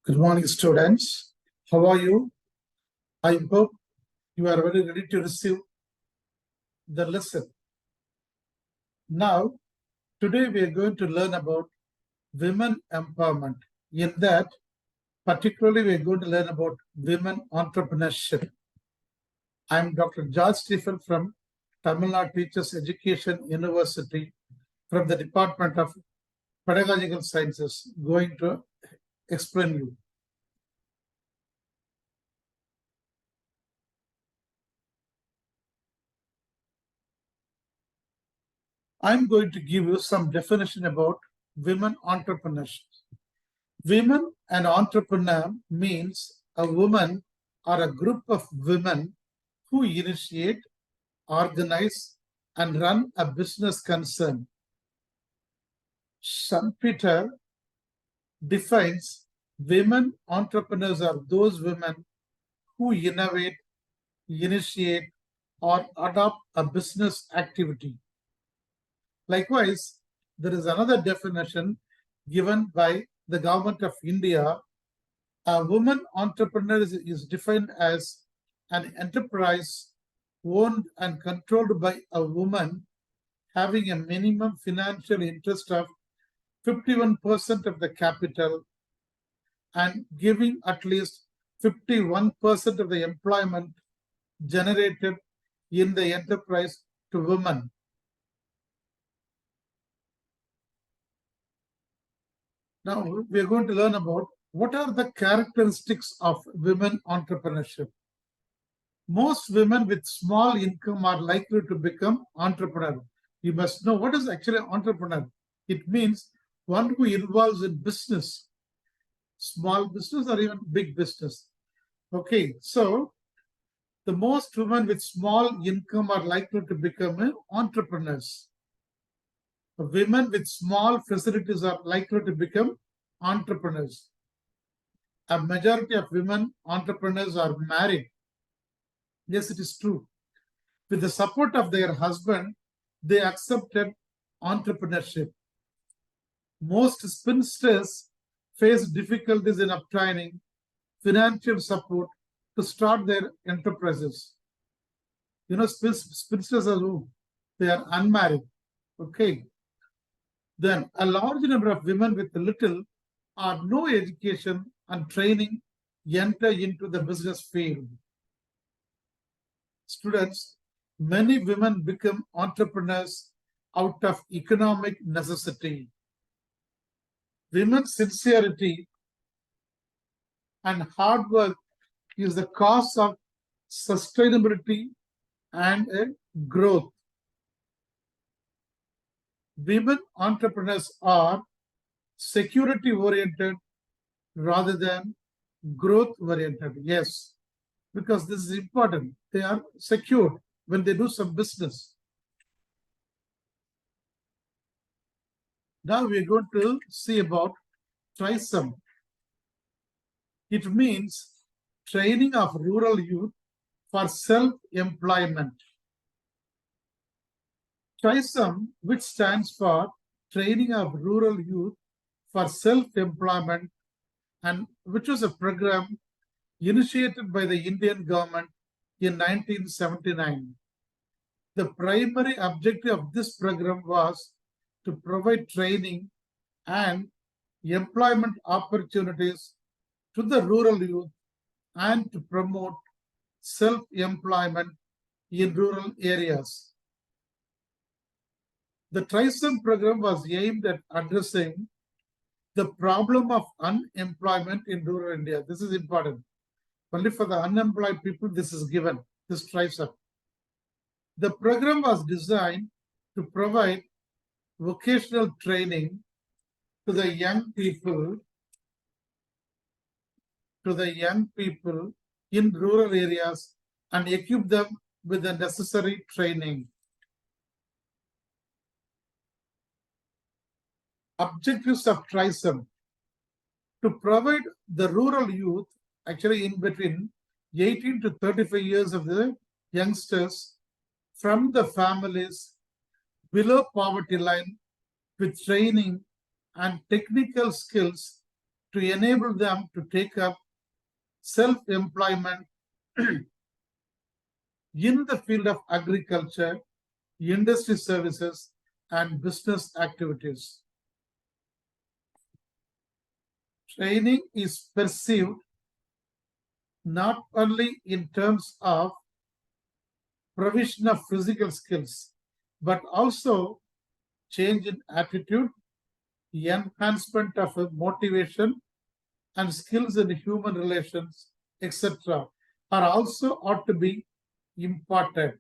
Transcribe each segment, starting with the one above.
Good morning, students. How are you? I hope you are very ready to receive the lesson. Now, today we are going to learn about women empowerment. In that, particularly, we are going to learn about women entrepreneurship. I am Dr. George Stephen from Tamil Nadu Teachers Education University from the Department of Pedagogical Sciences, going to explain you. I'm going to give you some definition about women entrepreneurship. Women and entrepreneur means a woman or a group of women who initiate, organize, and run a business concern. Schumpeter defines women entrepreneurs are those women who innovate, initiate, or adopt a business activity. Likewise, there is another definition given by the government of India. A woman entrepreneur is defined as an enterprise owned and controlled by a woman having a minimum financial interest of 51% of the capital and giving at least 51% of the employment generated in the enterprise to women. Now we are going to learn about what are the characteristics of women entrepreneurship. Most women with small income are likely to become entrepreneur. You must know what is actually entrepreneur. It means one who involves in business, small business or even big business. Okay, so the most women with small income are likely to become entrepreneurs. Women with small facilities are likely to become entrepreneurs. A majority of women entrepreneurs are married. Yes, it is true. With the support of their husband, they accepted entrepreneurship. Most spinsters face difficulties in obtaining financial support to start their enterprises. You know, spinsters are who? They are unmarried. Okay. Then a large number of women with little or no education and training enter into the business field. Students, many women become entrepreneurs out of economic necessity. Women's sincerity and hard work is the cause of sustainability and growth. Women entrepreneurs are security oriented rather than growth oriented. Yes, because this is important. They are secure when they do some business. Now we're going to see about TRISOM. It means training of rural youth for self-employment. TRISOM, which stands for Training of Rural Youth for Self-Employment, and which was a program initiated by the Indian government in 1979. The primary objective of this program was to provide training and employment opportunities to the rural youth and to promote self-employment in rural areas. The TRISOM program was aimed at addressing the problem of unemployment in rural India. This is important. Only for the unemployed people, this is given, this TRISOM. The program was designed to provide vocational training to the young people in rural areas and equip them with the necessary training. Objectives of TRISOM: to provide the rural youth, actually in between 18 to 35 years of the youngsters from the families below poverty line with training and technical skills to enable them to take up self-employment in the field of agriculture, industry services, and business activities. Training is perceived not only in terms of provision of physical skills, but also change in attitude, enhancement of motivation, and skills in human relations, etc., are also ought to be imparted.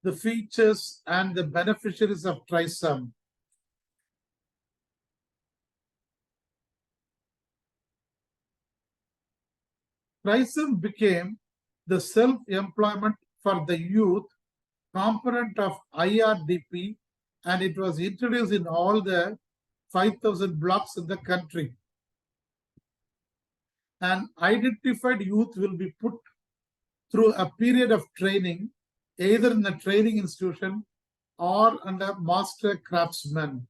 The features and the beneficiaries of TRISOM. TRISOM became the self-employment for the youth component of IRDP, and it was introduced in all the 5,000 blocks in the country. An identified youth will be put through a period of training, either in a training institution or under master craftsman.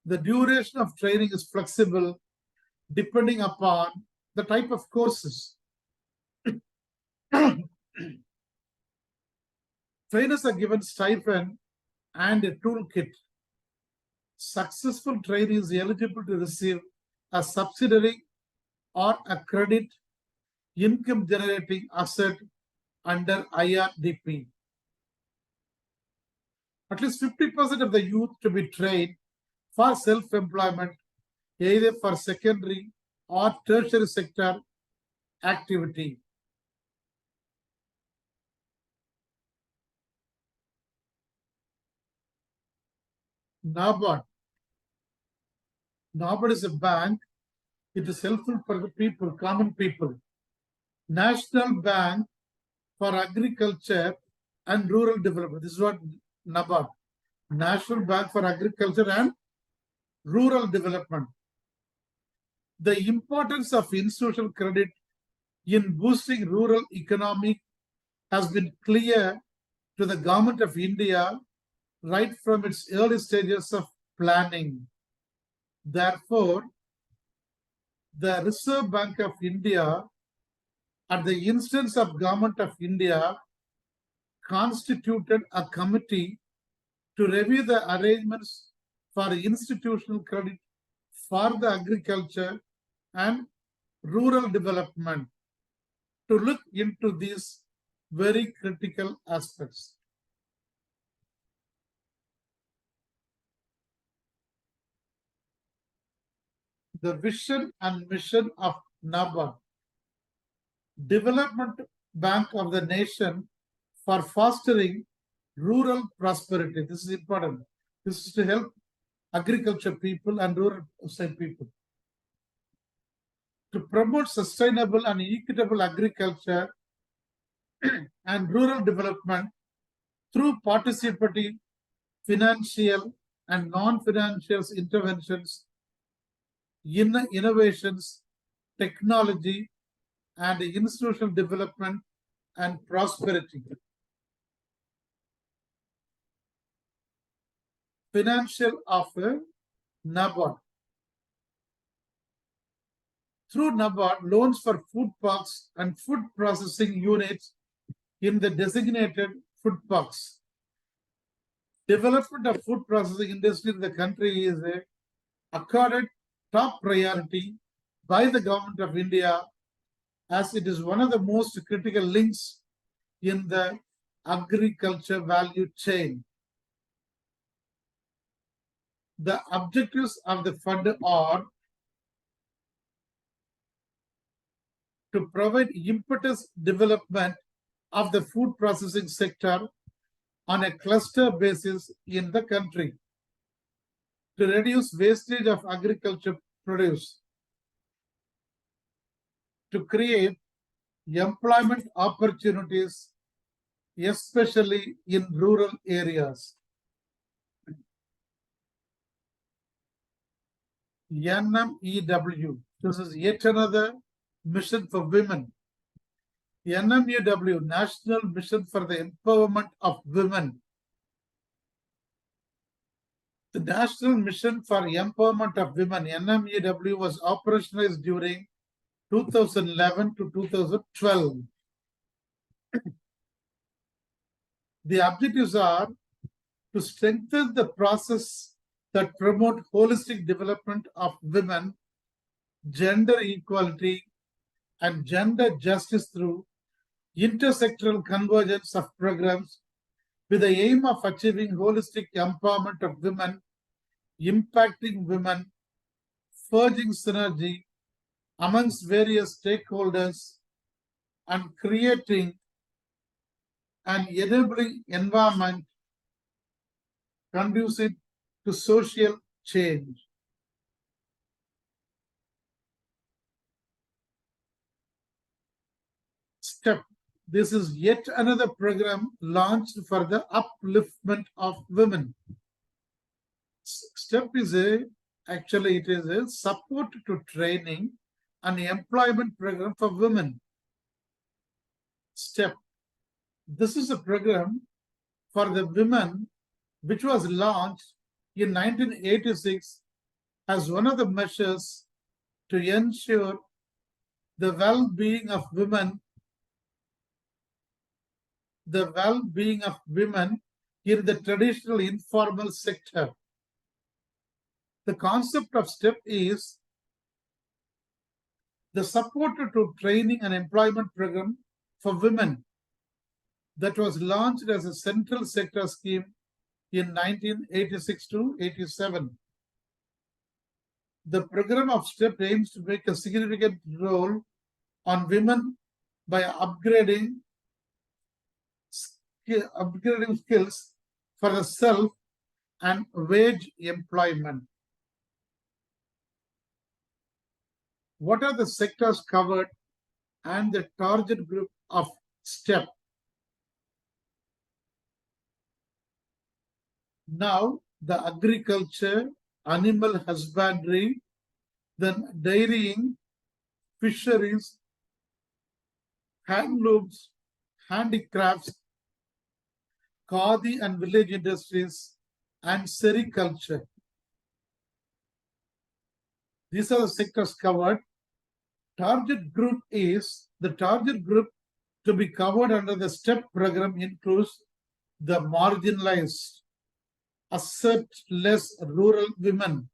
The duration of training is flexible depending upon the type of courses. Trainers are given stipend and a toolkit. Successful trainee is eligible to receive a subsidiary or a credit income generating asset under IRDP. At least 50% of the youth to be trained for self-employment, either for secondary or tertiary sector activity. NABARD. NABARD is a bank. It is helpful for the people, common people. National Bank for Agriculture and Rural Development. This is what NABARD. National Bank for Agriculture and Rural Development. The importance of institutional credit in boosting rural economy has been clear to the Government of India right from its early stages of planning. Therefore, the Reserve Bank of India, at the instance of Government of India, constituted a committee to review the arrangements for institutional credit for the agriculture and rural development to look into these very critical aspects. The vision and mission of NABARD, Development Bank of the Nation for fostering rural prosperity. This is important. This is to help agriculture people and rural side people. To promote sustainable and equitable agriculture and rural development through participative financial and non-financial interventions in innovations, technology, and institutional development and prosperity. Financial offer, NABARD. Through NABARD, loans for food parks and food processing units in the designated food parks. Development of food processing industry in the country is accorded top priority by the Government of India, as it is one of the most critical links in the agriculture value chain. The objectives of the fund are to provide impetus development of the food processing sector on a cluster basis in the country, to reduce wastage of agriculture produce, to create employment opportunities, especially in rural areas. NMEW, this is yet another mission for women. NMEW, National Mission for the Empowerment of Women. The National Mission for Empowerment of Women, NMEW, was operationalized during 2011 to 2012. The objectives are to strengthen the process that promote holistic development of women, gender equality, and gender justice through intersectoral convergence of programs with the aim of achieving holistic empowerment of women, impacting women, forging synergy amongst various stakeholders, and creating an enabling environment conducive to social change. STEP. This is yet another program launched for the upliftment of women. STEP is it is a support to training and employment program for women. STEP. This is a program for the women which was launched in 1986 as one of the measures to ensure the well-being of women in the traditional informal sector. The concept of STEP is the support to training and employment program for women that was launched as a central sector scheme in 1986 to 87. The program of STEP aims to make a significant role on women by upgrading skills for the self and wage employment. What are the sectors covered and the target group of STEP? Now, the agriculture, animal husbandry, then dairying, fisheries, handlooms, handicrafts, khadi and village industries, and sericulture. These are the sectors covered. Target group to be covered under the STEP program includes the marginalized, asset-less rural women,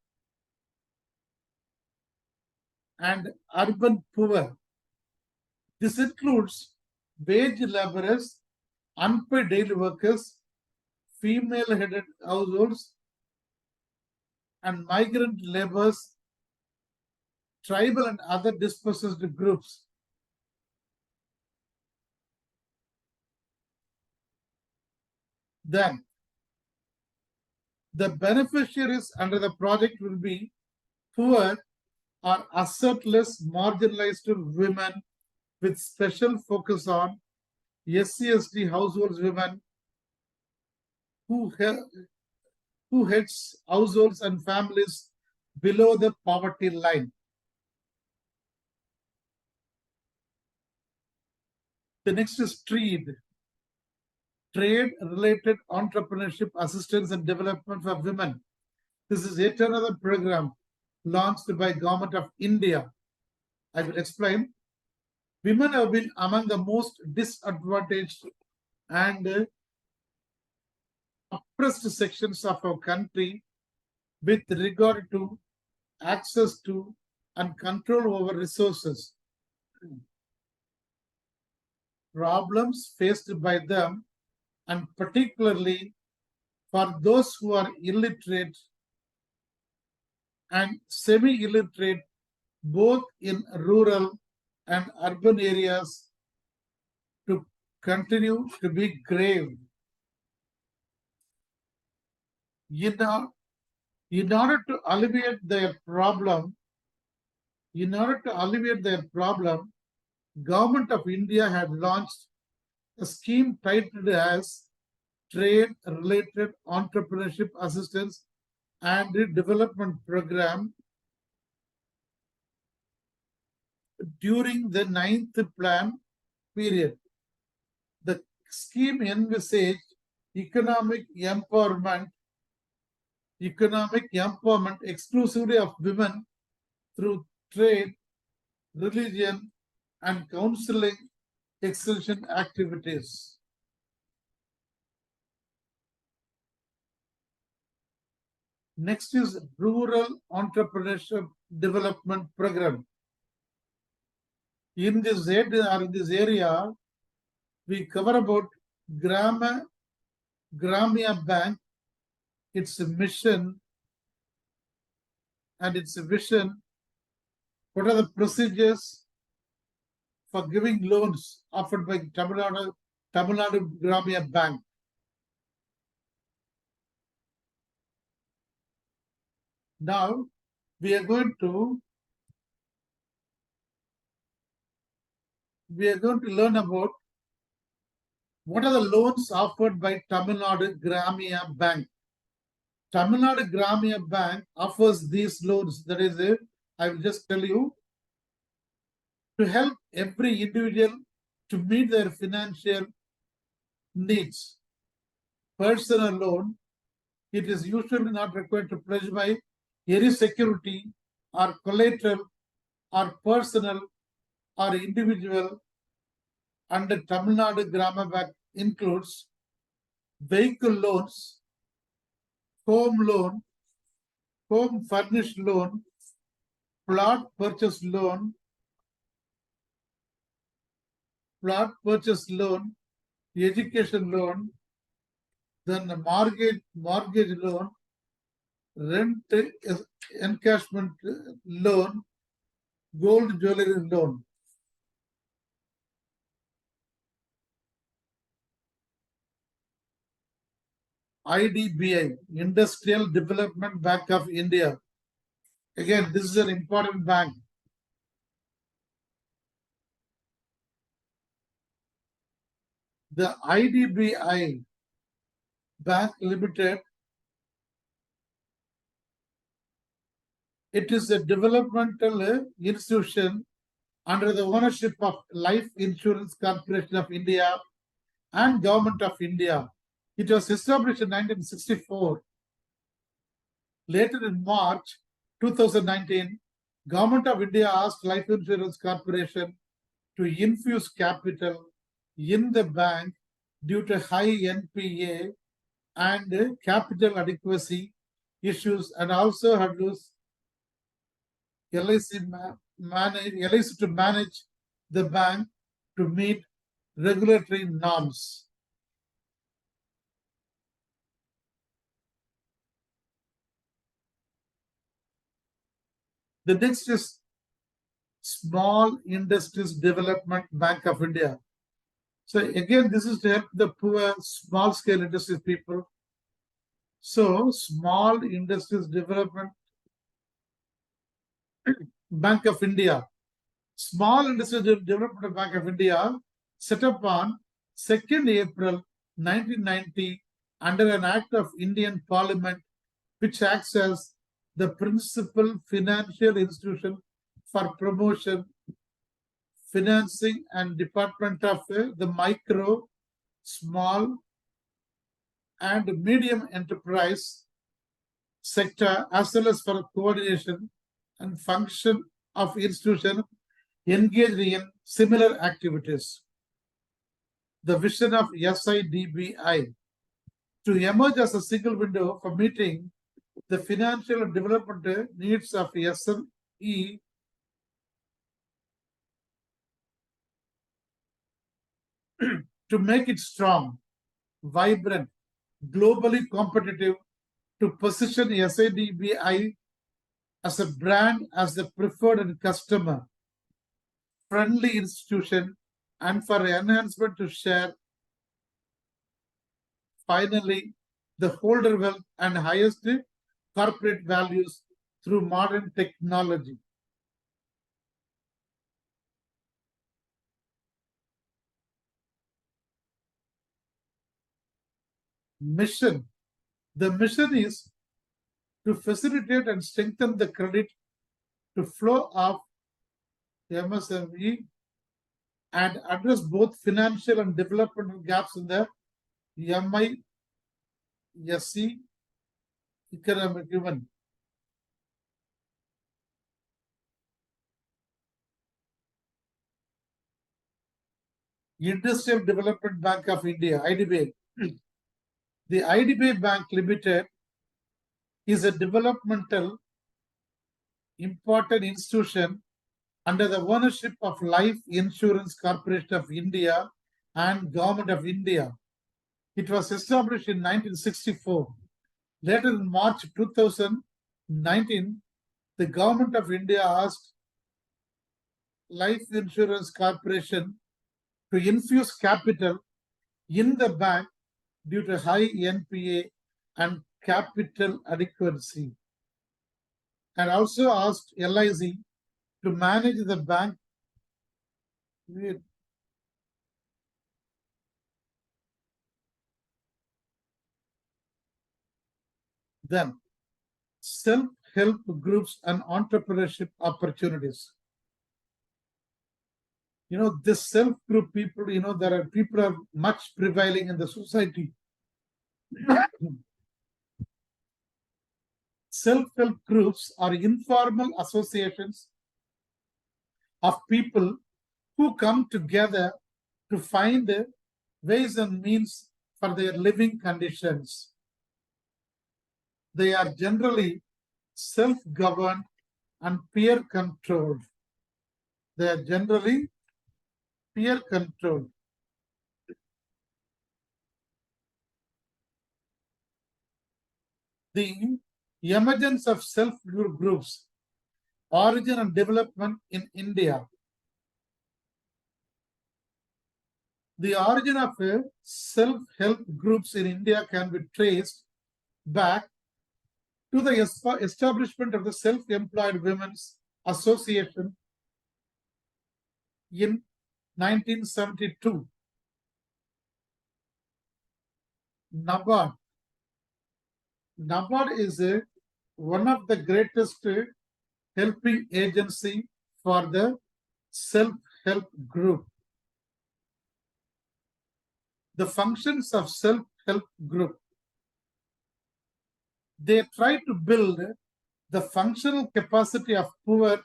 and urban poor. This includes wage laborers, unpaid daily workers, female-headed households, and migrant laborers, tribal and other dispossessed groups. Then, the beneficiaries under the project will be poor or assetless marginalized women with special focus on SC/ST households women who heads households and families below the poverty line. The next is trade-related entrepreneurship assistance and development for women. This is yet another program launched by Government of India. I will explain. Women have been among the most disadvantaged and oppressed sections of our country with regard to access to and control over resources. Problems faced by them, and particularly for those who are illiterate and semi-illiterate, both in rural and urban areas, to continue to be grave. In order to alleviate their problem, Government of India had launched a scheme titled as Trade-Related Entrepreneurship Assistance and Development Program during the 9th plan period. The scheme envisaged economic empowerment economic empowerment exclusively of women through trade, religion, and counseling extension activities. Next is Rural Entrepreneurship Development Program. In this area, we cover about Gramia Bank, its mission and its vision. What are the procedures for giving loans offered by Tamil Nadu Gramia Bank? Now we are going to learn about what are the loans offered by Tamil Nadu Gramia Bank. Tamil Nadu Gramia Bank offers these loans. That is, I will just tell you, to help every individual to meet their financial needs. Personal loan, it is usually not required to pledge by any security or collateral or personal or individual under Tamil Nadu Grama Bank includes vehicle loans, home loan, home furnished loan, plot purchase loan, education loan, then the mortgage loan, rent encashment loan, gold jewelry loan. IDBI, Industrial Development Bank of India. Again, this is an important bank. The IDBI Bank Limited, it is a developmental institution under the ownership of Life Insurance Corporation of India and Government of India. It was established in 1964. Later in March 2019, Government of India asked Life Insurance Corporation to infuse capital in the bank due to high NPA and capital adequacy issues, and also had LIC to manage the bank to meet regulatory norms. The next is Small Industries Development Bank of India. So again, this is to help the poor, small scale industries people. So Small Industries Development Bank of India. Small Industries Development Bank of India set up on 2nd April 1990 under an act of Indian Parliament, which acts as the principal financial institution for promotion, financing, and department of the micro, small, and medium enterprise sector, as well as for coordination and function of institution engaged in similar activities. The vision of SIDBI to emerge as a single window for meeting the financial and development needs of SME to make it strong, vibrant, globally competitive, to position SIDBI as a brand, as the preferred and customer friendly institution, and for enhancement to share finally the holder wealth and highest corporate values through modern technology. Mission. The mission is to facilitate and strengthen the credit to flow of MSME and address both financial and developmental gaps in the MISC economic women. Industrial Development Bank of India, IDBI. The IDBI Bank Limited is a developmental important institution under the ownership of Life Insurance Corporation of India and Government of India. It was established in 1964. Later in March 2019, the Government of India asked Life Insurance Corporation to infuse capital in the bank due to high NPA and capital adequacy, and also asked LIC to manage the bank. Then, self-help groups and entrepreneurship opportunities. This self-group people, there are people are much prevailing in the society. Self-help groups are informal associations of people who come together to find ways and means for their living conditions. They are generally self-governed and peer-controlled. They are generally peer-controlled. The emergence of self-help groups, origin and development in India. The origin of self-help groups in India can be traced back to the establishment of the Self-Employed Women's Association in 1972. NABARD. NABARD is one of the greatest helping agency for the self-help group. The functions of self-help group. They try to build the functional capacity of poor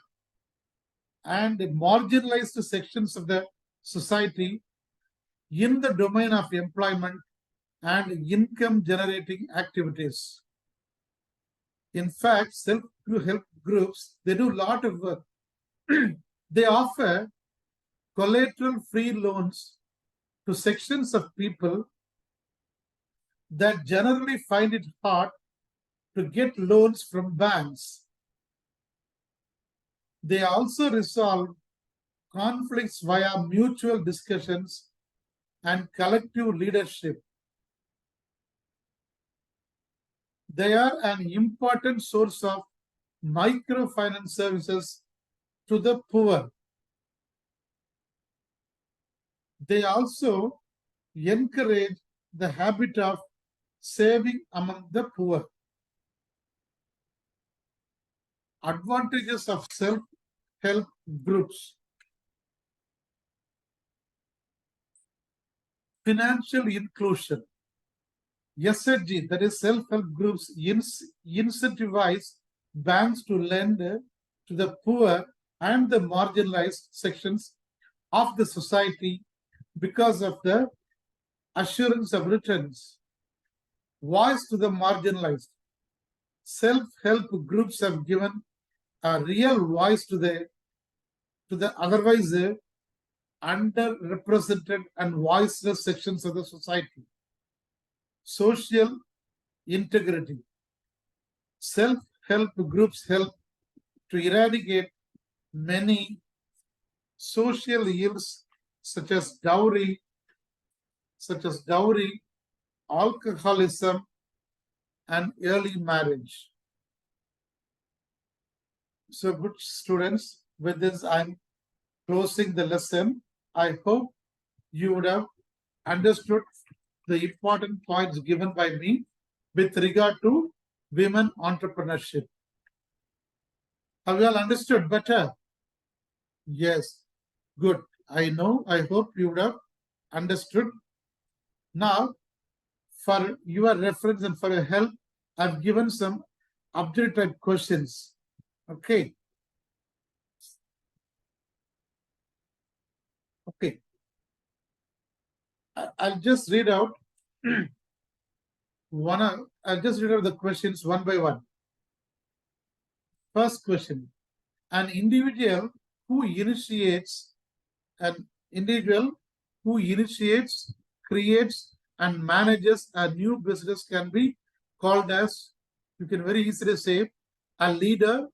and marginalized sections of the society in the domain of employment and income generating activities. In fact, self-help groups, they do a lot of work. They offer collateral-free loans to sections of people that generally find it hard to get loans from banks. They also resolve conflicts via mutual discussions and collective leadership. They are an important source of microfinance services to the poor. They also encourage the habit of saving among the poor. Advantages of self-help groups. Financial inclusion. SHG, that is self-help groups, incentivize banks to lend to the poor and the marginalized sections of the society because of the assurance of returns. Voice to the marginalized. Self-help groups have given a real voice to the otherwise underrepresented and voiceless sections of the society. Social integrity. Self-help groups help to eradicate many social ills such as dowry, alcoholism, and early marriage. So good students, with this I'm closing the lesson. I hope you would have understood the important points given by me with regard to women entrepreneurship. Have you all understood better? Yes, good. I know, I hope you would have understood. Now, for your reference and for your help, I've given some object type questions. Okay. Okay. I'll just read out I'll just read out the questions one by one. First question. An individual who initiates an individual who initiates, creates, and manages a new business can be called as, you can very easily say, a leader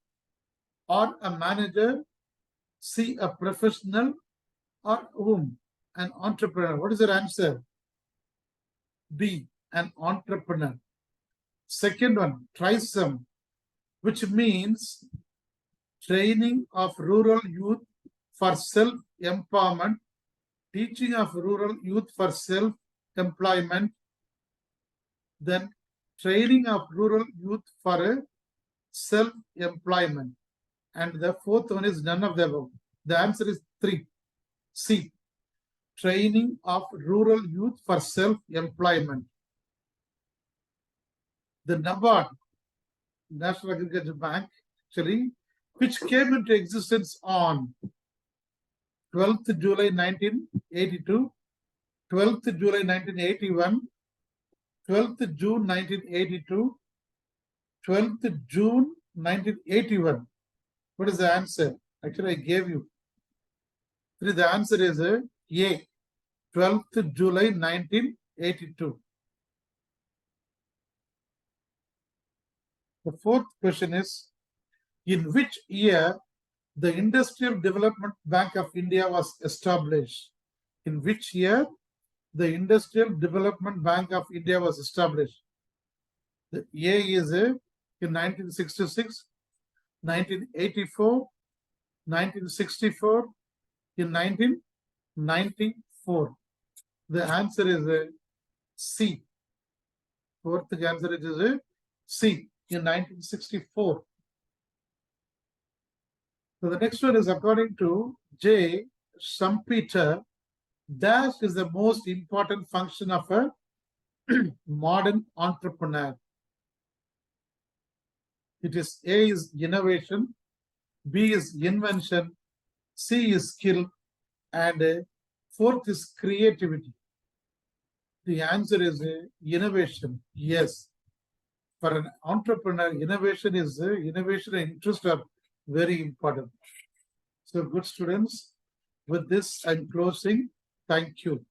or a manager, C, a professional, or whom? An entrepreneur. What is your answer? B, an entrepreneur. Second one, TRISM, which means training of rural youth for self-empowerment, teaching of rural youth for self-employment, then training of rural youth for self-employment. And the fourth one is none of the above. The answer is 3. C. Training of rural youth for self-employment. The NABARD, National Agriculture Bank, actually, which came into existence on 12th July 1982, 12th July 1981, 12th June 1982, 12th June 1981. What is the answer? Actually, I gave you. The answer is A, 12th July 1982. The fourth question is, in which year the Industrial Development Bank of India was established? In which year the Industrial Development Bank of India was established? The A is in 1966, 1984, 1964, in 1994. The answer is C. Fourth answer is C, in 1964. So the next one is, according to J. Schumpeter, dash is the most important function of a modern entrepreneur. It is A is innovation, B is invention, C is skill, and fourth is creativity. The answer is innovation. Yes. For an entrepreneur, innovation and interest are very important. So good students, with this I'm closing. Thank you.